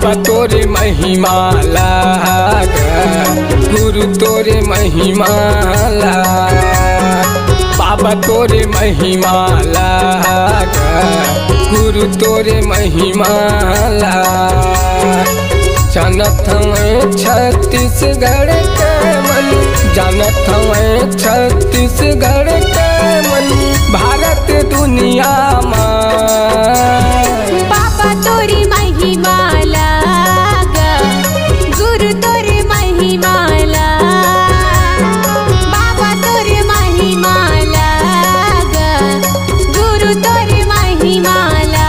बाबा तोरे महिमा लाग, गुरु तोरे महिमा लाग। बाबा तोरे महिमा लाग, गुरु तोरे महिमा लाग। जानत हमें छत्तीसगढ़ के मन, जानत हमें छत्तीसगढ़ के मन, भारत दुनिया में। बाबा तोरी महिमा लाग, गुरु तोरे महिमा लाग। बाबा तोरे महिमा लाग, गुरु तोरे महिमा लाग।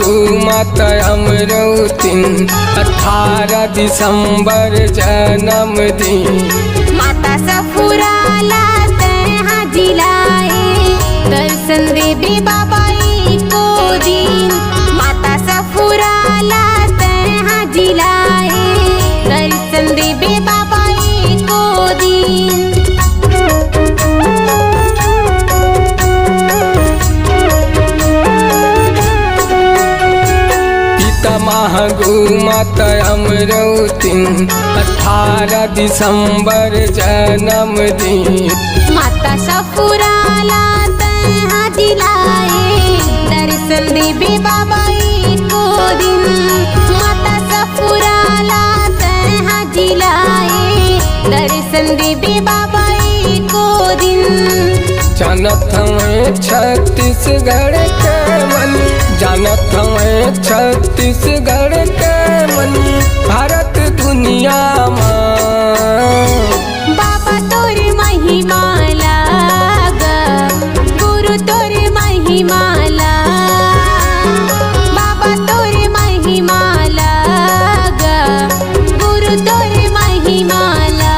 घूमत अमरौतिन 18 दिसंबर जन्मदिन। माता सफुराला तहाँ जिलाए, दर्शन देवे बाबाई को दिन। माता सफुराला तहाँ जिलाए, दर्शन देवे बाबाई को दिन। घूमत अमरौतिन 18 दिसंबर जन्मदिन। माता सफुराला तहाँ जिलाए, दर्शन देवे बाबाई को दिन। माता सफुराला तहाँ जिलाए, दर्शन देवे बाबाई को दिन। जानत हमें छत्तीसगढ़ के मन, जानत हमें छत्तीसगढ़ के मन, भारत दुनिया में। बाबा तोरे महिमा लाग, गुरु तोरे महिमा लाग। बाबा तोरे महिमा लाग, गुरु तोरे महिमा लाग।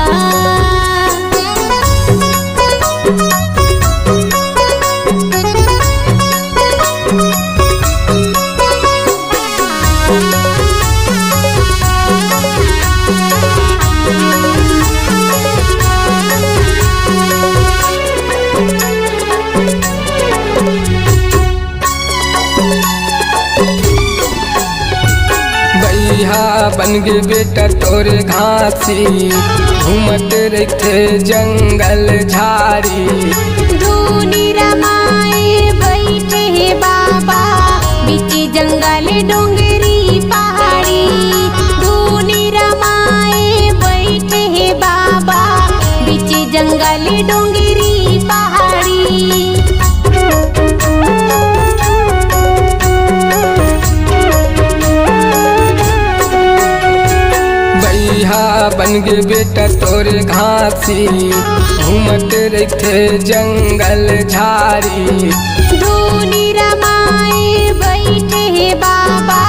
बन गे बेटा तोरे घासी, घूमत रहते जंगल झाड़ी। धूनी रमाए बैठे हे बाबा, बीच जंगल डोंगरी पहाड़ी। धूनी रमाए बैठे हे बाबा, बीच जंगल डोंगरी पहाड़ी। बन गे बेटा तोरे घासी, घूमत रहते जंगल झाड़ी। धूनी रमाए बैठे हे बाबा,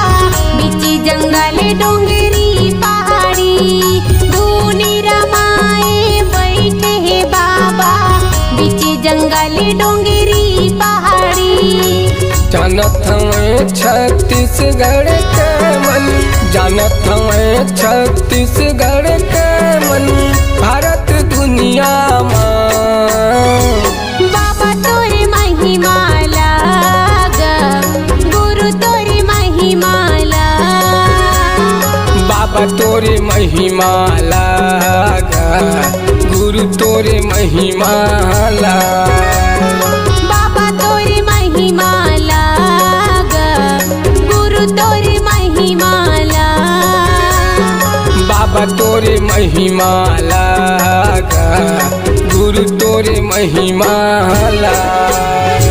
बीच जंगल डोंगरी पहाड़ी। धूनी रमाए बैठे हे बाबा, बीच जंगल डोंगरी पहाड़ी। जानत हमें छत्तीसगढ़ के मन, जानत हमें छत्तीसगढ़ के मन, भारत दुनिया में। बाबा तोरे महिमा लाग, गुरु तोरे महिमा लाग। बाबा तोरे महिमा लाग, गुरु तोरे महिमा लाग। बाबा तोरे महिमा लाग, गुरु तोरे महिमा लाग। बाबा तोरे महिमा लाग, गुरु तोरे महिमा लाग।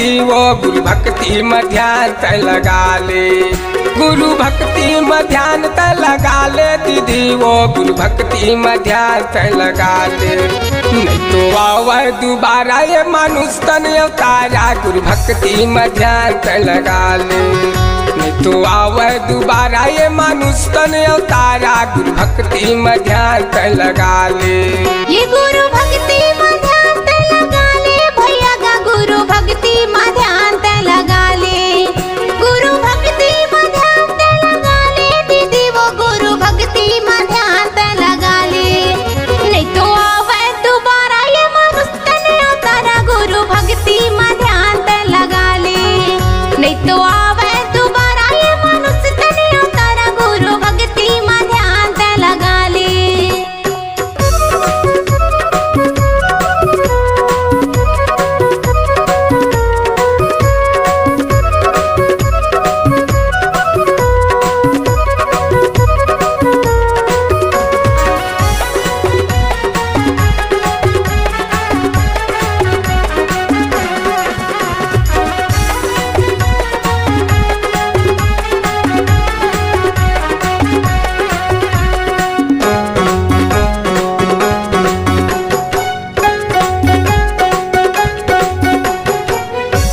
दीदी वो गुरु भक्ति में ध्यान त लगा ले। गुरु भक्ति में ध्यान त लगा ले दीदी वो गुरु भक्ति में ध्यान त लगा ले। नहीं तो आवे दोबारा ये मानुष तन अवतारा गुरु भक्ति में ध्यान त लगा ले। नहीं तो आवे दोबारा ये मानुष तन अवतारा गुरु भक्ति में ध्यान त लगा ले। ये गुरु भक्ति में ध्यान ते लगा ले भैया का गुरु भक्ति में ध्यान ते लगा ले। गुरु भक्ति में ध्यान ते लगा ले दीदी वो गुरु भक्ति में ध्यान ते लगा ले। नहीं तो आवे दोबारा ये मानुष तन अवतारा गुरु भक्ति में ध्यान ते लगा ले। नहीं तो आवे दोबारा ये मानुष तन अवतारा गुरु भक्ति में ध्यान ते लगा ले।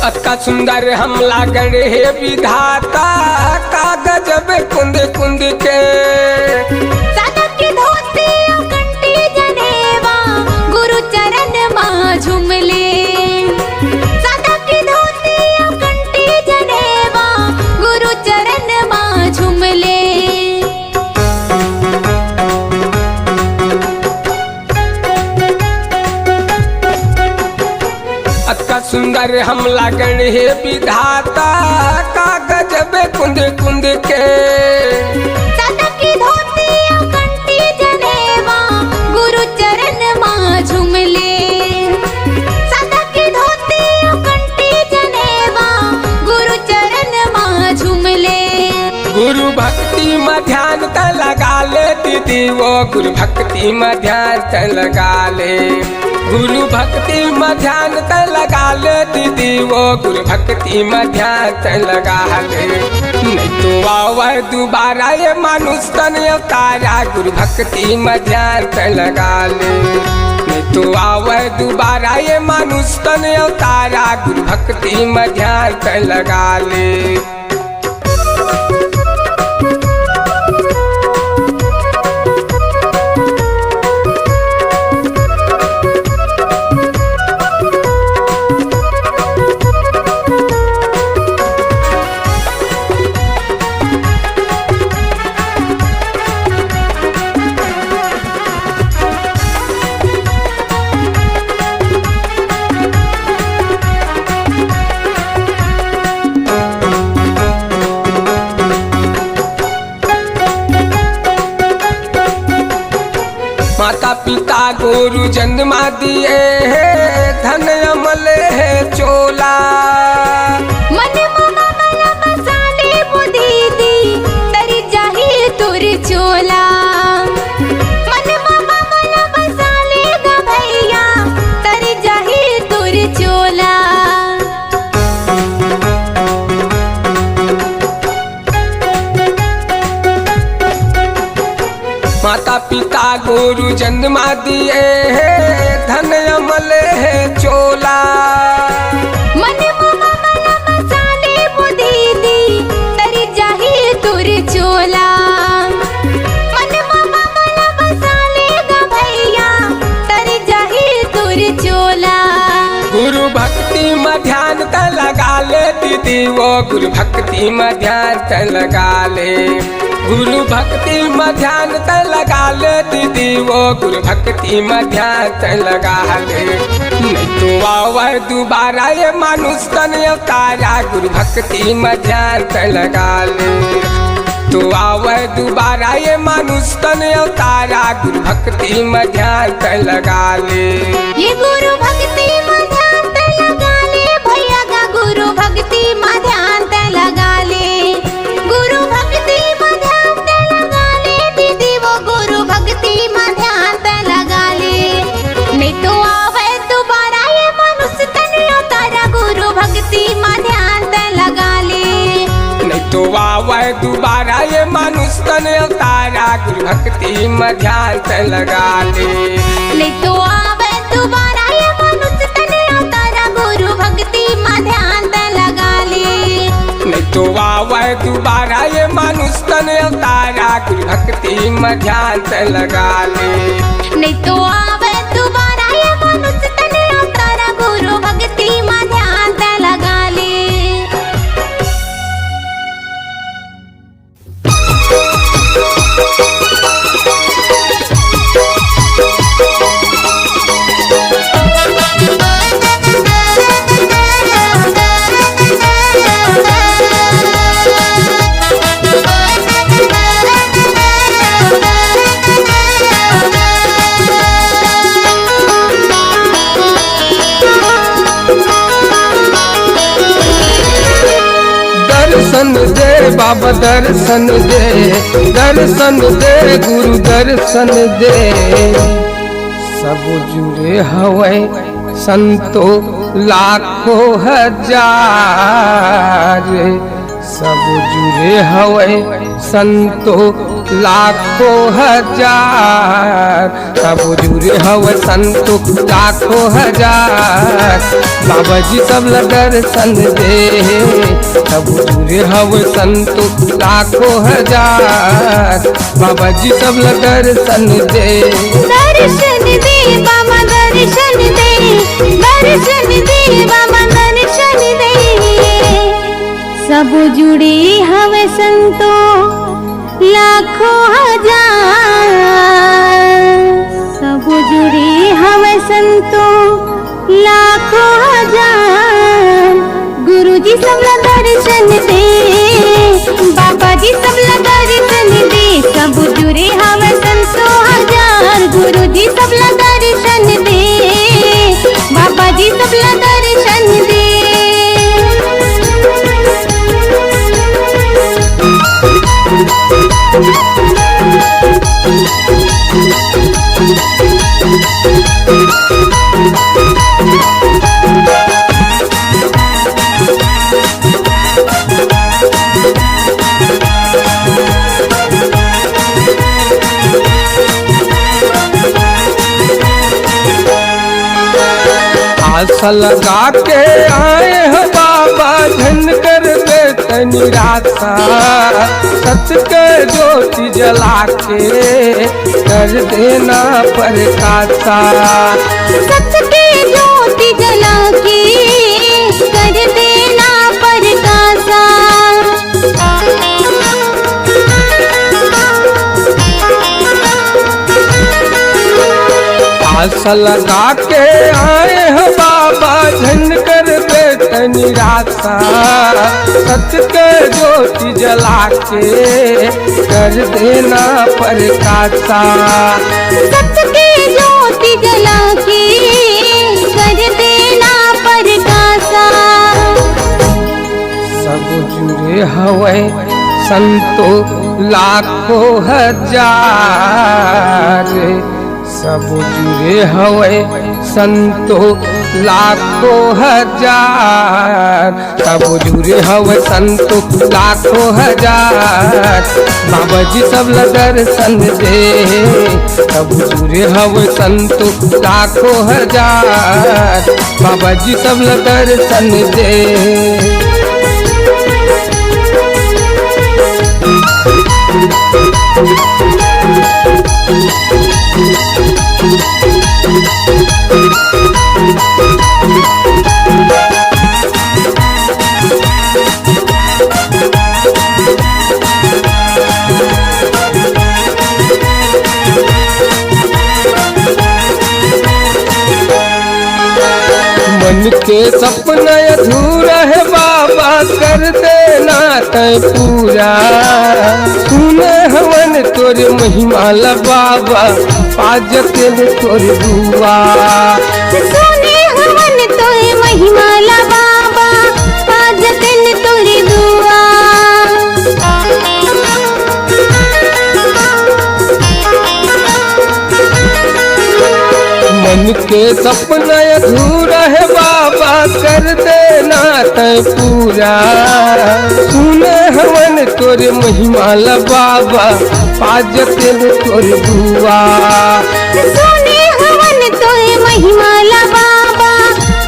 अतका सुंदर हम लागड़ हे विधाता का गजब कुंद कुंद के। सादा की धोती और कंठी जनेवा गुरु चरण मां झूम ले। सादा की धोती और कंठी जनेवा गुरु चरण मां झूम ले। अतका सुंदर हम लागड़ हे विधाता का गजब कुंद कुंद के। सादा की धोती और कंठी जनेवा गुरु चरण मां झूम ले। सादा की धोती और कंठी जनेवा गुरु चरण मां झूम ले। गुरु भक्ति में ध्यान त लगा ले दीदी वो गुरु भक्ति में ध्यान त लगा ले। गुरु भक्ति में ध्यान त लगा ले दीदी वो गुरु भक्ति में ध्यान त लगा ले। नहीं तो आवे दोबारा ये मानुष तन अवतारा गुरु भक्ति में ध्यान त लगा ले। नहीं तो आवे दोबारा ये मानुष तन अवतारा गुरु भक्ति में ध्यान त लगा ले। माता पिता गुरु जन्मा दिए है धन अमल है चोला। मन मामा मला बसाले वो दीदी तरी जाही तुर चोला। मन मामा मला बसाले गा भैया तरी जाही तुर चोला। माता पिता गुरु जन्मा दिए है धन अमल है चोला। मन मामा मला बसाले वो दीदी तरी जाही तुर चोला। मन मामा मला बसाले गा भैया तरी जाही तुर चोला। गुरु भक्ति में ध्यान त लगा ले दीदी वो गुरु भक्ति में ध्यान त लगा ले। गुरु भक्ति में ध्यान त लगा ले दीदी वो गुरु भक्ति में ध्यान त लगा ले। नहीं तो आवे दोबारा ये मानुष तन अवतारा गुरु भक्ति में ध्यान त लगा ले। तो आवे दोबारा ये मानुष तन अवतारा गुरु भक्ति में ध्यान त लगा ले। ये गुरु भक्ति में ध्यान ते लगा ले भैया का गुरु भक्ति में ध्यान ते लगा ले। गुरु भक्ति में ध्यान ते लगा ले दीदी वो गुरु भक्ति में ध्यान ते लगा ले। नहीं तो आवे दोबारा ये मनुष्य तन अवतारा गुरु भक्ति ये मानुष तन अवतारा गुरु भक्ति में ध्यान त लगा ले। ले तो आवे दोबारा ये मनुष्य तने अवतारा गुरु भक्ति में ध्यान त लगा ले। नहीं तो आवे दोबारा ये मानुष तन अवतारा गुरु भक्ति में ध्यान त लगा ले। नहीं तो आवे दोबारा ये मनुष्य तने अवतारा गुरु भक्ति में ध्यान त लगा ले। दर्शन दे बाबा दर्शन दे, दर्शन दे गुरु दर्शन दे। सब जुड़े हवै संतो लाखों हजार, सब जुड़े हवै संतो लाखों हजार, सब जुड़े हवै संतो लाखों हजार। बाबा जी सब ला दर्शन दे, सब जुड़े हवै संतो लाखों हजार। बाबा जी सब ला दर्शन दे, दर्शन दे बाबा दर्शन दे, दर्शन दे बाबा दर्शन दे। सब जुड़े हवे संतो लाखों हजार, सब जुड़े हवे संतो लाखों हजार। गुरु जी सब ला दर्शन दे, बाबा जी सब ला दर्शन दे। सब जुड़े हवे संतो हजार, गुरु जी सब ला दर्शन दे, बाबा जी सब ला दर्शन दे। आशा लगा के आए हो बाबा धन कर दे तनी रासा। सत्य के ज्योति जला के कर देना प्रकाशा। सत्य के ज्योति जला के कर देना प्रकाशा। आशा लगा के आए हो बाबा धन कर दे तनी रासा। सत्य के ज्योति जला के कर देना प्रकाशा। सत्य के ज्योति जला के कर देना प्रकाशा। सब जुड़े हवै संतो लाखों हजार, सब जुड़े हवै संतो लाखों हजार। सब जुड़े हवै संतो लाखों हजार। बाबा जी सब ला दर्शन दे, सब जुड़े हवै संतो लाखों हजार। बाबा जी सब ला दर्शन दे। मन के सपना अधूरा है बाबा कर देना तय पूरा। सुने हवन तोरे महिमा ला बाबा पाजते तोरे दुआ। सुने हवन तोरे महिमा ला बाबा पाजते तोरे दुआ। मन के सपना अधूरा है बाबा कर देना तय पूरा। सुने हवन तोरे महिमा ला बाबा पाजते तोरे दुआ। सुने हवन तोरे महिमा ला बाबा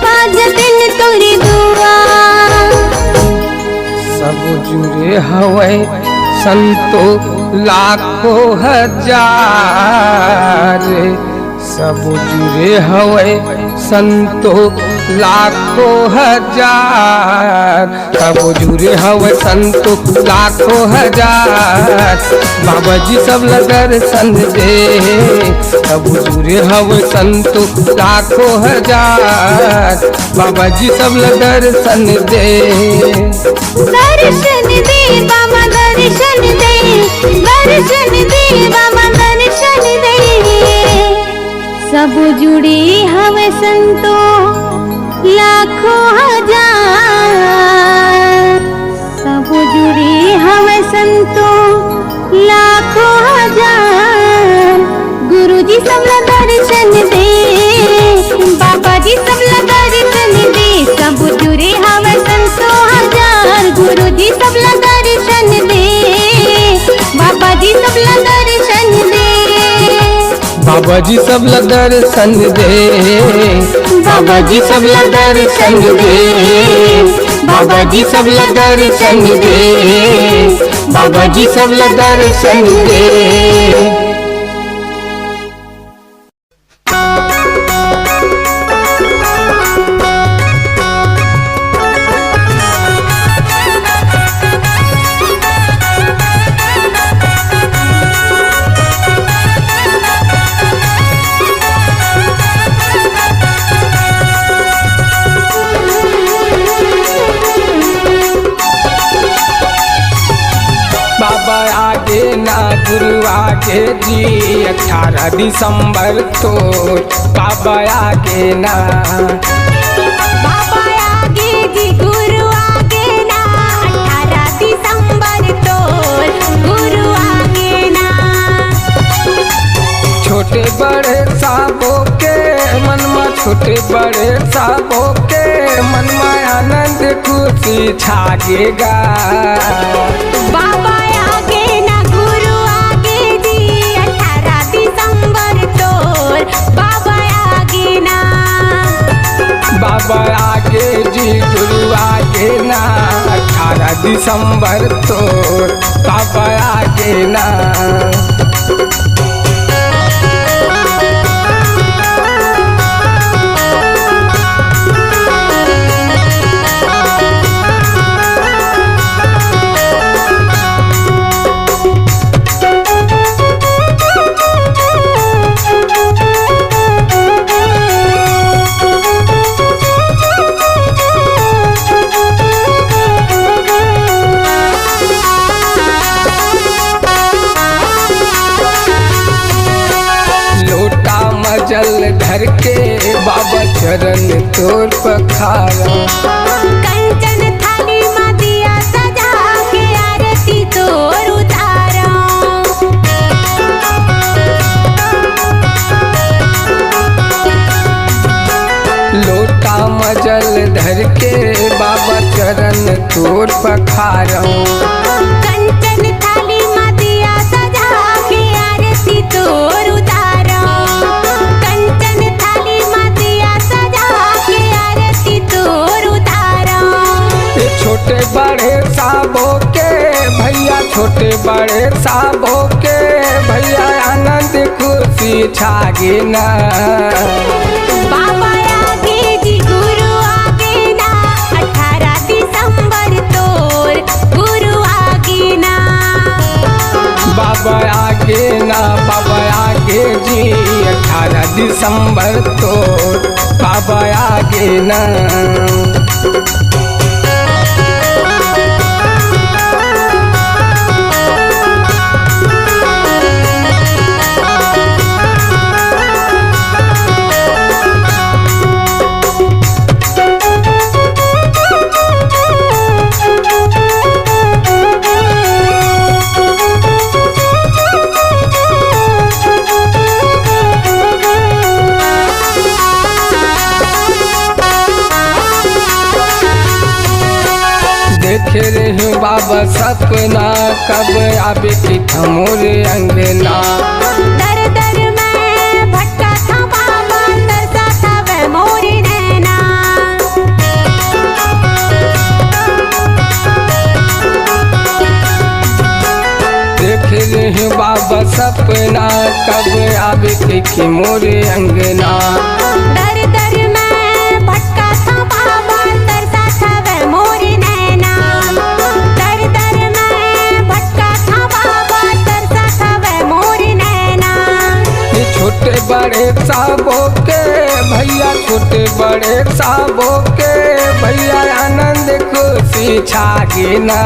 पाजते तोरे दुआ। सब जुड़े हवे संतो लाखों हजार, सब जुड़े हवे संतो लाखों हजार, सब जुड़े हवे संतो लाखों हजार। बाबा जी सब दर्शन दे, सब जुड़े हवे संतो लाखों हजार। बाबा जी सब दर्शन दे, दर्शन दे बाबा दर्शन दे, दर्शन दे बाबा दर्शन दे। सब जुड़े हवे संतो लाखों हजार, सब जुड़े हवे संतो लाखों हजार। गुरु जी सब दर्शन दे, बाबा जी सब दर्शन दे। सब जुड़े हवे संतो हजार, गुरु जी सब दर्शन दे, बाबा जी सब दर्शन दे। बाबा जी सब दर्शन दे, बाबा जी सब दर्शन दे, बाबा जी सब दर्शन दे, बाबा जी सब दर्शन दे। गुरु आगे जी 18 दिसंबर तो बाबा आगे ना, बाबा आगे जी गुरु आगे ना। 18 दिसंबर तो गुरु आगे ना। छोटे बड़े साबों के मन में, छोटे बड़े साबों के मन में आनंद खुशी छागेगा। बाबा आगे ना गुरु आगे जी 18 दिसंबर तो बाबा आगे ना। बाबा आगे जी गुरु आगे ना 18 दिसंबर तो बाबा आगे ना। जल धर के बाबा चरण तोर पखारा। कंचन थाली में दिया सजा के आरती तोर उतारा। लोटा मजल धर के बाबा चरण तोर पखारा। कंचन थाली में दिया सजा के आरती तोर उतारा। छोटे बड़े साबों के भैया, छोटे बड़े साबों के भैया आनंद खुशी छागे ना। बाबा आगे जी गुरु आगे ना 18 दिसंबर तोर गुरु आगे ना। बाबा आगे ना, बाबा आगे जी 18 दिसंबर तोर बाबा आगे ना। कब आवे की मोरे अंगना। दर दर में भटका था बाबा, तरसा था वह मोरे नैना। देख ले बाबा सपना, कब आवे की मोरे अंगना। दर दर में भटका था बाबा, तरसा था वह मोरे नैना। दर दर में भटका था बाबा, तरसा था वह मोरे नैना। ये छोटे बड़े साबों के भैया, छोटे बड़े साबों के भैया, आनंद खुशी छागे ना।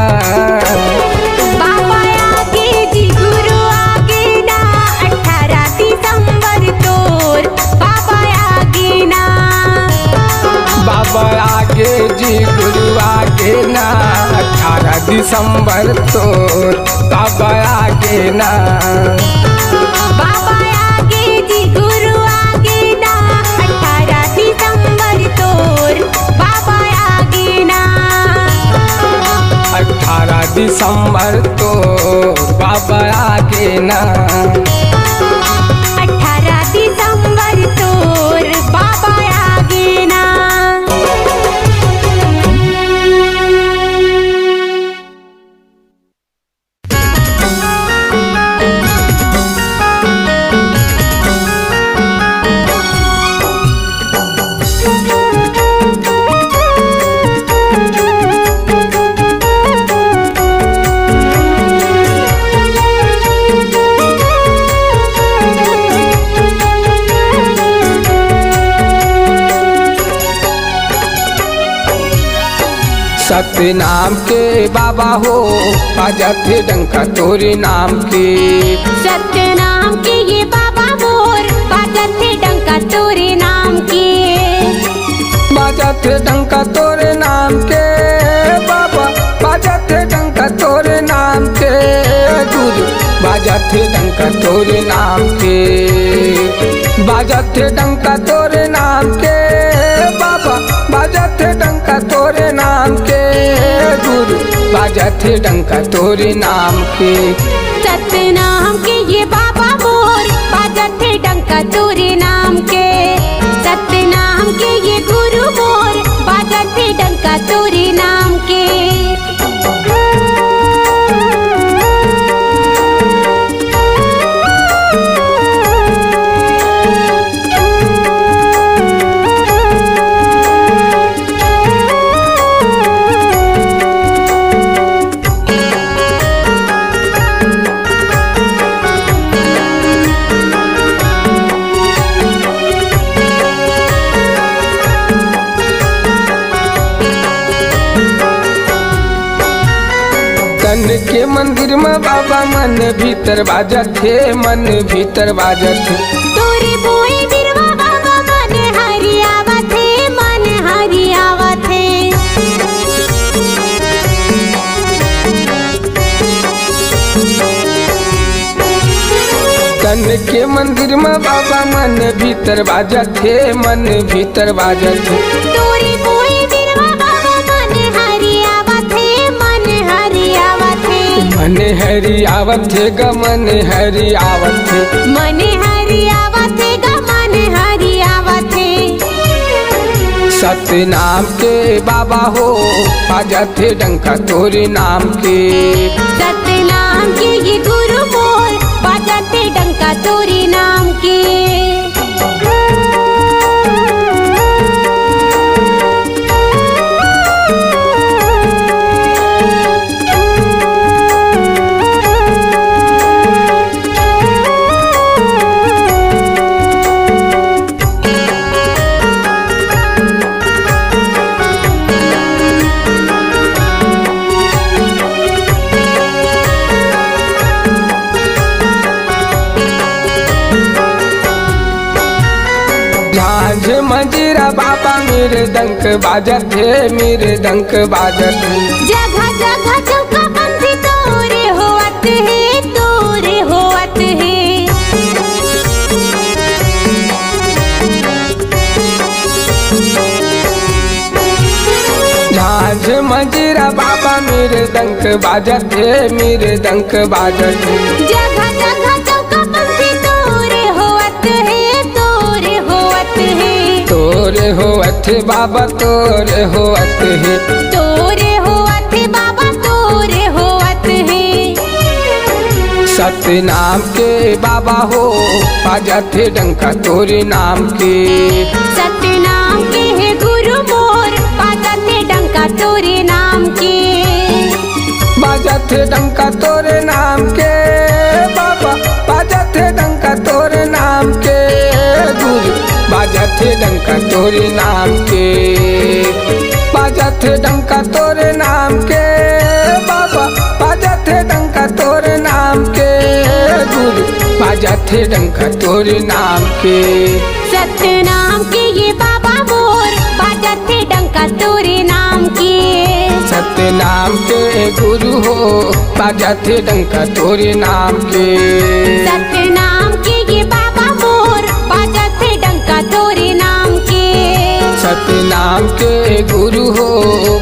बाबा आगे जी गुरु आगे ना, 18 दिसंबर तोर बाबा आगे ना। बाबा आगे जी गुरु आगे ना, 18 दिसंबर तोर बाबा आगे ना। बाबा आगे जी गुरु आगे ना, 18 दिसंबर तोर बाबा आगे ना। 18 दिसंबर तोर बाबा आगे ना। 18 दिसंबर तोर बाबा आगे ना। सत्य नाम के बाबा हो, बाजत डंका तोरे नाम के। सत्य नाम के ये बाबा मोर, बाजत थे डंका तोरे नाम के। बाजत डंका तोरे नाम के बाबा, बाजत डंका तोरे नाम के गुरु, बाजत डंका तोरे नाम के। बाजत डंका तोरे नाम के बाबा, बाजत डंका तोरे नाम के गुरु, बाजत डंका तोरे नाम के। सत्य नाम के ये बाबा मोर, बाजत थे डंका तोरे नाम के। सत्य नाम के ये गुरु मोर, बाजत थे डंका तोरे नाम के। तन के मंदिर में बाबा मन भीतर बाजत थे, मन भीतर बाजत थे। तोरे बोए बिरवा बाबा, मन हरियावा थे, मन हरियावा थे। तन के मंदिर में बाबा मन भीतर बाजत थे, मन भीतर बाजत थे। तोरे बोए बिरवा बाबा, मन हरियावा थे, मन हरियावा थे। मन हरि आवत थे ग, मन हरि आवत थे। मन हरियावा थे ग, मन हरियावा थे। सत्य नाम के बाबा हो, बाजत थे डंका तोरे नाम के। सत्य नाम के ये गुरु मोर, बाजत थे डंका तोरे नाम के। झांझ मंजीरा बाबा मेरे डंक बाजत थे, मेरे डंक बाजत थे। जगह जगह चौका बंदी तोरे होवत है, तोरे होवत है। झांझ मंजीरा बाबा मेरे मृदंग बाजत है, मृदंग बाजत है। जगह जगह चौका बंदी तोरे होवत है, तोरे होवत है। तोरे होवत है बाबा, तोरे होवत है। तोरे होवत है बाबा, तोरे होवत है। सत्य नाम के बाबा हो बाजत है डंका तोरे नाम के। सत्य नाम के है गुरु मोर, बाजत है डंका तोरे नाम के। बाजत है डंका तोरे नाम के बाबा, बाजत है डंका तोरे नाम के गुरु। बाजत है डंका तोरे नाम के, बाजत है डंका तोरे नाम के बाबा, बाजत है डंका तोरे नाम के गुरु। बाजत है डंका तोरे नाम के। सत्य नाम के ये बाबा मोर, बाजत है डंका तोरे नाम के। सत्य नाम के गुरु हो बाजत है डंका तोरे नाम के। सत्य नाम के ये बाबा मोर, बाजत है डंका तोरे नाम के। सत्य नाम के गुरु हो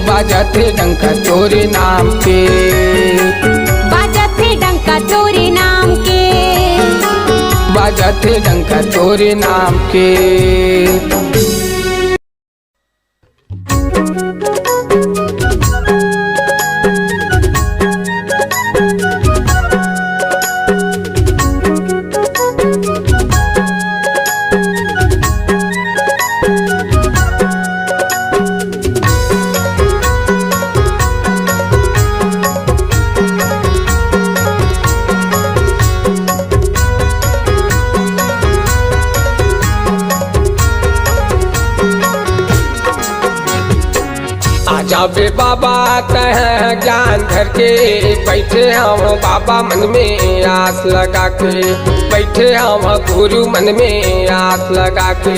बाजत है डंका तोरे नाम के। बाजत है डंका तोरे नाम के। बाजत है डंका तोरे नाम के। जाबे बाबा कह ज्ञान धर के बैठे हम बाबा मन में आस लगा के। बैठे हम गुरु मन में आस लगा के।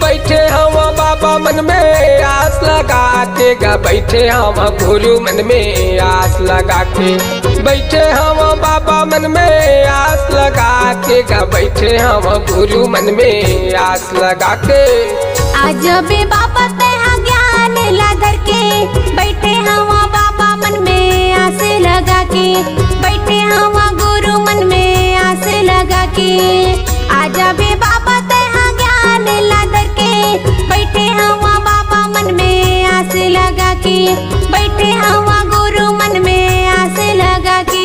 बैठे हम बाबा मन में आस लगा के गा। बैठे हम गुरु मन में आस लगा के। बैठे हम बाबा मन में आस लगा के गा। बैठे हम गुरु मन में आस लगा के। आज बे बाबा तहा ज्ञान ला धर के, बैठे हवा बाबा मन में आस लगा के। बैठे हवा गुरु मन में आस लगा के। आजा बे बाबा तहा ज्ञान ला धर के, बैठे हवा बाबा मन में आस लगा के। बैठे हवा गुरु मन में आस लगा के।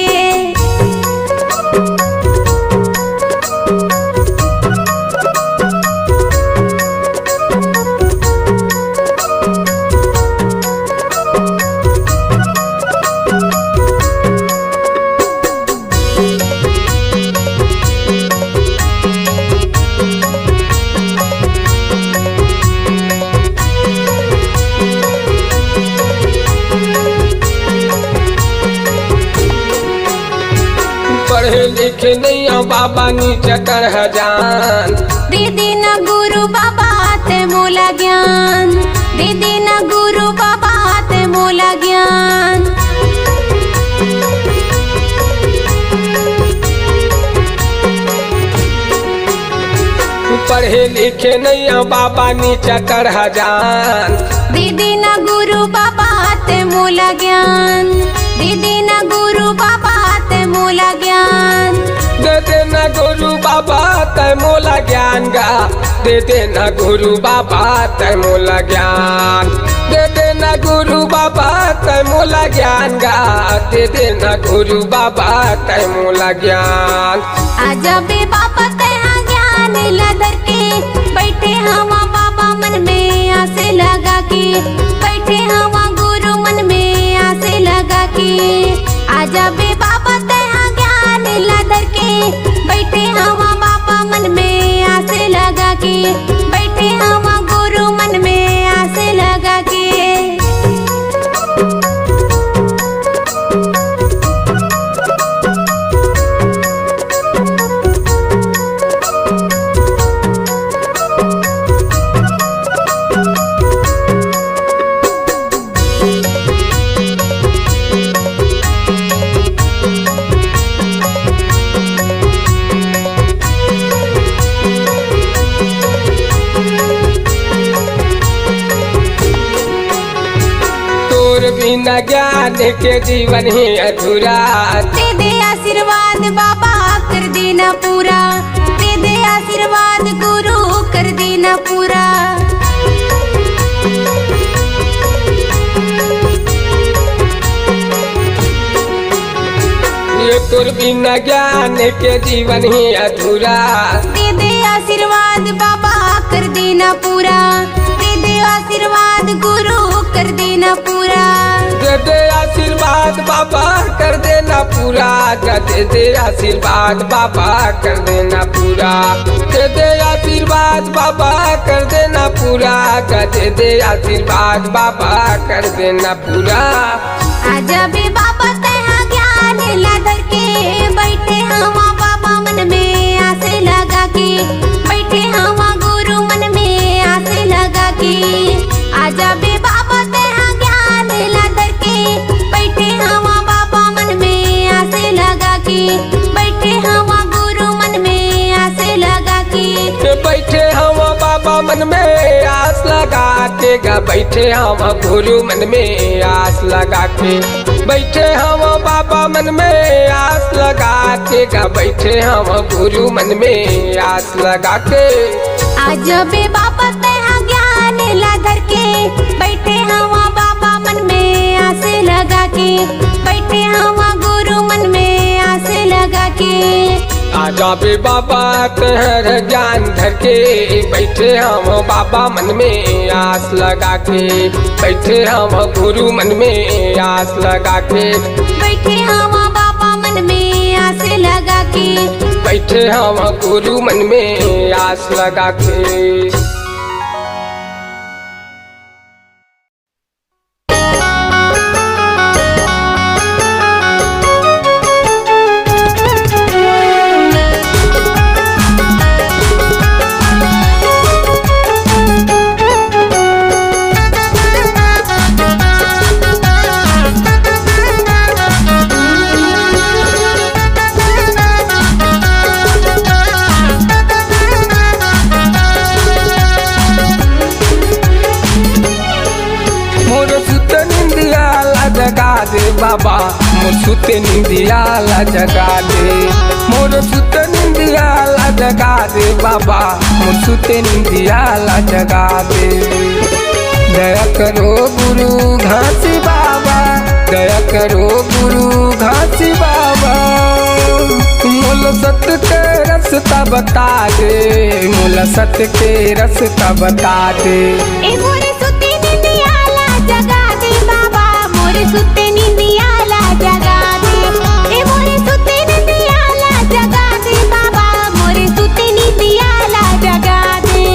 पढ़े लिखे नहीं बाबा नीचे कर जान। दीदी न गुरु बाबा ते मोला ज्ञान। दीदी न गुरु बाबा ते मोला ज्ञान। पढ़े लिखे नहीं बाबा नीचे कर जान। दीदी न गुरु बाबा ते मोला ज्ञान। दीदी न गुरु बाबा ते मोला ज्ञान। दे देना गुरु बाबा तय मोला ज्ञान गा। दे देना गुरु बाबा तय मोला ज्ञान। दे देना गुरु बाबा तय मोला ज्ञान गा। दे देना गुरु बाबा तय मोला ज्ञान। आजा बे बाबा तहा ज्ञान ला धर के, बैठे हवा बाबा मन में आस लगा के। बैठे हवा गुरु मन में आस लगा के। आजा बे बाबा तहा ज्ञान ला धर के, बैठे हवा बाबा मन में आस लगा के। बैठे हवा गुरु मन में आस लगा के। बिना ज्ञान के जीवन ही अधूरा। दे दे आशीर्वाद बाबा कर देना पूरा, दे दे आशीर्वाद गुरु कर देना पूरा। ये तुर बिना ज्ञान के जीवन ही अधूरा। दे दे आशीर्वाद बाबा कर देना पूरा, दे दे आशीर्वाद गुरु कर देना पूरा। दे दे आशीर्वाद बाबा कर देना पूरा, दे दे आशीर्वाद बाबा कर देना पूरा। दे दे आशीर्वाद बाबा कर देना पूरा, दे दे आशीर्वाद बाबा कर देना पूरा। आजा बे बाबा तेहा ज्ञान ला धर के, बैठे हवा बाबा मन में आस लगा के, बैठे हवा गुरु मन में आस लगा के। आजा बे बाबा तेहा ज्ञान ला धर के, बैठे हवा बाबा मन में आस लगा के, बैठे हवा गुरु मन में आस लगा के। बैठे हम बाबा मन में आस लगा के गा, बैठे हम गुरु मन में आस लगा के। बैठे हम बाबा मन में आस लगा के गा, बैठे हम गुरु मन में आस लगा के। आज बे बाबा तेहा ज्ञान ला धर के, बैठे हवा बाबा मन में आस लगा के, बैठे हवा गुरु मन में आस लगा के। आजा बे बाबा तेहर ज्ञान धर के, बैठे हम बाबा मन में आस लगा के, बैठे हम गुरु मन में आस लगा के। बैठे हवा बाबा मन में आस लगा के, बैठे हम गुरु मन में आस लगा के। जगा दे बाबा मोर सुते निंदिया ला जगा दे, मोर सुते निंदिया ला जगा दे बाबा मोर सुते निंदिया ला जगा दे। दया करो गुरु घासी बाबा, दया करो गुरु घासी बाबा। मोला सत्य के रास्ता बता दे, मोला सत्य के रास्ता बता दे। ए मोरे सुते निंदिया ला जगा दे बाबा, मोरे सुते निंदिया ला जगा दे। ए मोरे सुते निंदिया ला जगा दे बाबा, मोरे सुते निंदिया ला जगा दे।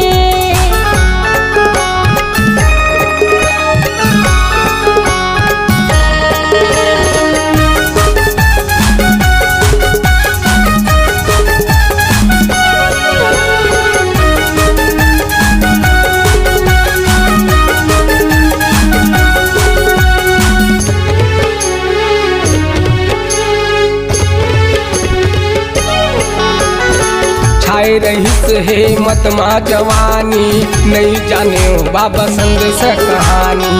छाए रहीस हे मत मा जवानी, नहीं जाने हो बाबा संदेश कहानी।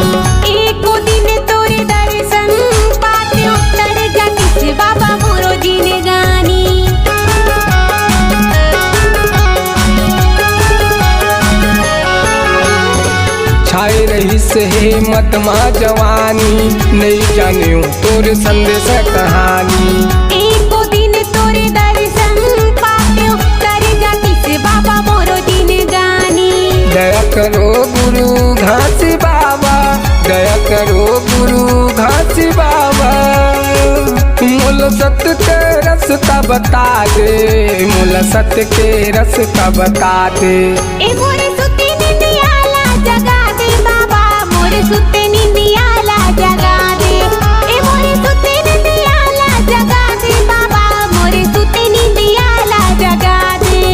एको दिन तोरे दर्शन पाते उत्तर जाति से बाबा मोरो जीने गानी। छाए रहीस हे मत मा जवानी, नहीं जाने हो तोर संदेश कहानी। एको दिन तोरे दर्शन पाते उत्तर जाति से बाबा मोरो जीने गानी। दया करो गुरु घासी बाबा, दया करो गुरु घासी बाबा। मोला सत्य के रास्ता बता दे, मोला सत्य के रास्ता बता दे। ए मोरे सुते निंदिया ला जगा दे बाबा, मोरे सुते निंदिया ला जगा दे। ए मोरे सुते निंदिया ला जगा दे बाबा, मोरे सुते निंदिया ला जगा दे।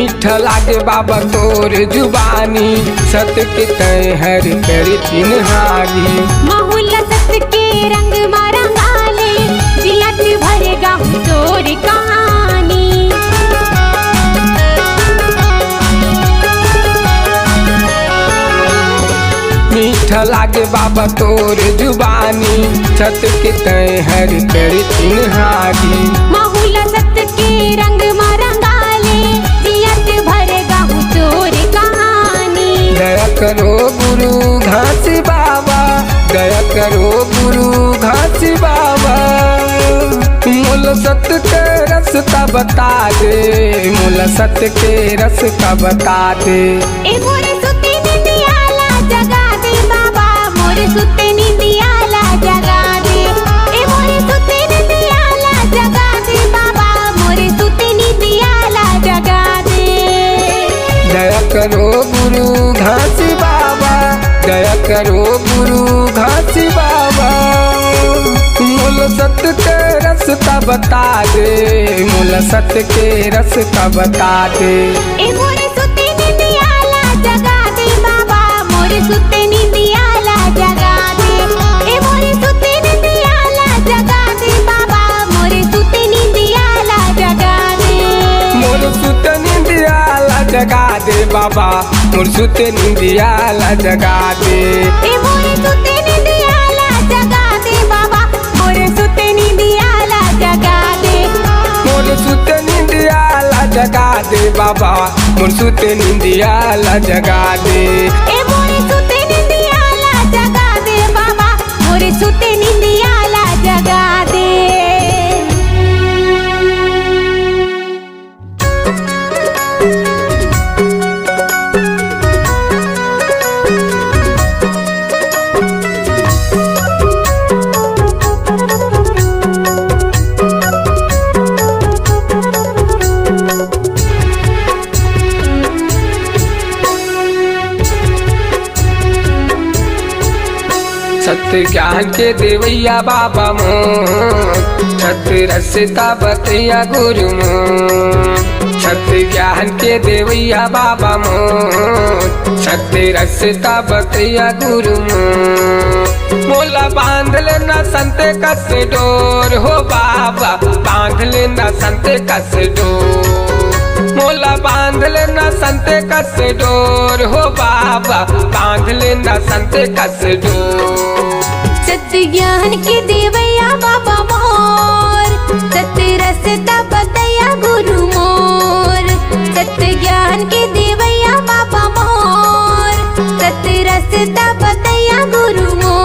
मीठा लागे बाबा तोर जुबानी, सत्य के तय हर कर चिन्हारी। महुल्ला सत्य के रंग मारा गाले, जियत भरेगा तोर कहानी। मीठा लागे बाबा तोर जुबानी, सत्य के तय हर कर चिन्हारी। महुल्ला सत्य के रंग मारा गाले, जियत भरेगा तोर कहानी। दया करो गुरु घासी बाबा, दया करो गुरु घासी बाबा। मूल सत्य के रास्ता बता दे, मूल सत्य के रास्ता बता दे। ए मोरे सुते निंदियाला जगा दे बाबा, मोरे सुते निंदियाला जगा दे। ए मोरे सुते निंदियाला जगा दे बाबा, मोरे सुते निंदियाला जगा दे। दया करो गुरु घासी बाबा, दया करो गुरु घासी बाबा। मूल सत्य के रास्ता बता दे, मूल सत्य के रास्ता बता दे। ए मोरे सुते निंदियाला जगा दे बाबा, मोरे सुते निंदियाला जगा दे। ए मोरे सुते निंदियाला जगा दे बाबा, मोरे सुते निंदियाला जगा दे। मोर सुत निंदियाला जगा दे बाबा, मोर सुत निंदियाला जगा दे। ए मोरे सुते निंदियाला जगा दे बाबा, मोरे सुते निंदियाला जगा दे। मोर सुत निंदियाला जगा दे बाबा, मोर सुत निंदियाला जगा दे। ए मोरे सुते निंदियाला जगा दे बाबा, मोरे सुते निंदियाला जगा दे। सत्य ज्ञान के देवैया बाबा मोर, सत्य रसता बतैया गुरु मोर। सत्य ज्ञान के देवैया बाबा मोर, सत्य रसता बतैया गुरु मोर। मोला बांध लेना संते कस डोर हो बाबा, बांध लेना संते कस डोर। मोला बांध लेना संते कस डोर हो बाबा, बांध लेना संते कस डोर। सत्य ज्ञान के देवैया बाबा मोर, सत्य रसता बतैया गुरु मोर। सत्य ज्ञान के देवैया बाबा मोर, सत्य रसता बतैया गुरु मोर।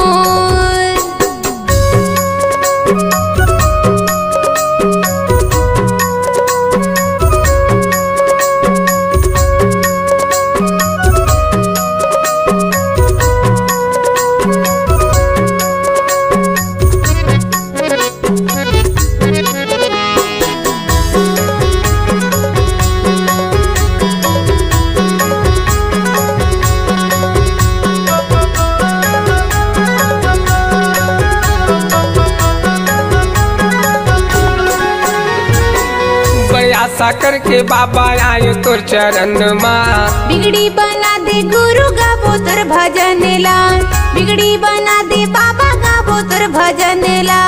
आशा करके बाबा आए तोर चरण माँ। बिगड़ी बना दे गुरु गाबो तोर भजन ला, बिगड़ी बना दे बाबा गाबो तोर भजन ला।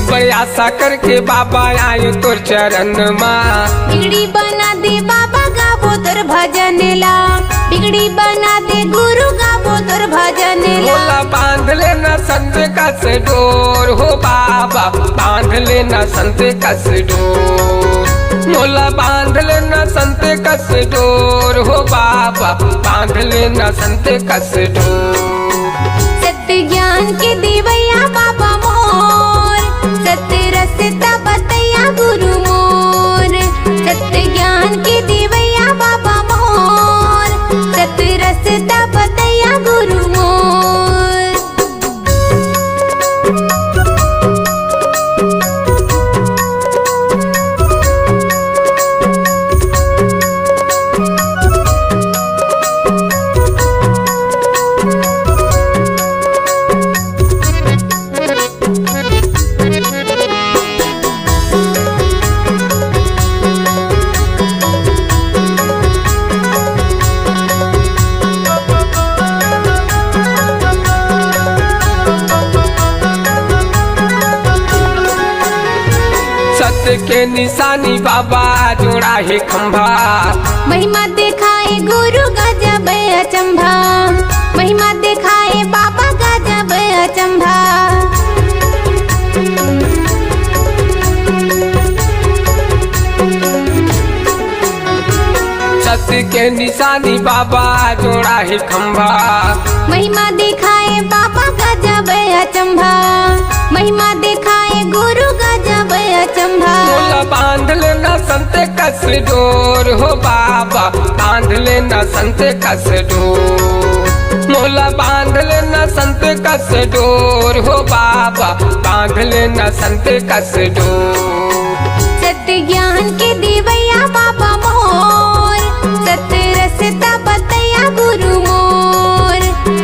बड़ी आशा करके बाबा आए तोर चरण माँ। बिगड़ी बना दे बाबा गाबो तोर भजन ला, बिगड़ी बना दे गुरु गाबो तोर भजन ला। मोला बांध लेना संत कस डोर हो बाबा, बांध लेना संत कस डोर। मोला बांध लेना संत कस डोर हो बाबा, बांध लेना संत कस डोर। सत्य ज्ञान के देवैया बाबा मोर, सत्य रसता बतैया गुरु मोर। सत्य ज्ञान के देवैया बाबा मोर, सत्य रसता बतैया गुरु मोर। सत्य के निशानी बाबा जोड़ा है खंभा। महिमा दिखाए गुरु गजब अचंभा, महिमा दिखाए बाबा गजब अचंभा। सत्य के निशानी बाबा जोड़ा है खंभा। महिमा दिखाए बाबा गजब अचंभा, महिमा दिखाए गुरु गजब अचंभा। मोला बांध लेना संत कस डोर हो बाबा, बांध लेना संत कस डोर। मोला बांध लेना संत कस डोर हो बाबा, बांध लेना संत कस डोर। सत्य ज्ञान के देवैया बाबा मोर, सत्य रसता बतैया गुरु मोर।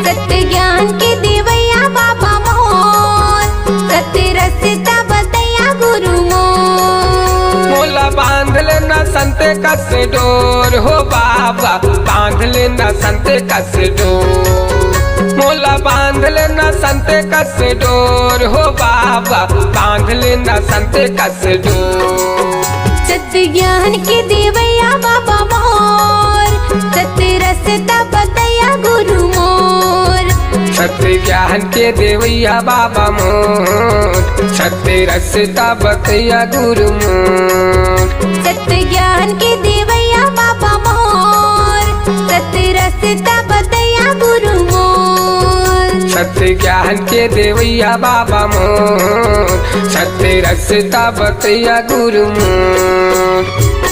सत्य ज्ञान के देवैया बाबा मोर, सत्य रसता बतैया गुरु मोर। मोला बांध लेना संत कस डोर हो बाबा, बांध लेना संत कस डोर। मोला बांध लेना संत कस डोर हो बाबा, बांध लेना संत कस डोर। सत्य ज्ञान के देवैया बाबा मोर, सत्य रसता बतैया गुरु मोर। सत्य ज्ञान के देवैया बाबा मोर, सत्य रसता बतैया गुरु मोर। सत्य ज्ञान के देवैया बाबा मोर, सत्य रसता बतैया गुरु मोर। सत्य ज्ञान के देवैया बाबा मोर, सत्य रसता बतैया गुरु मोर।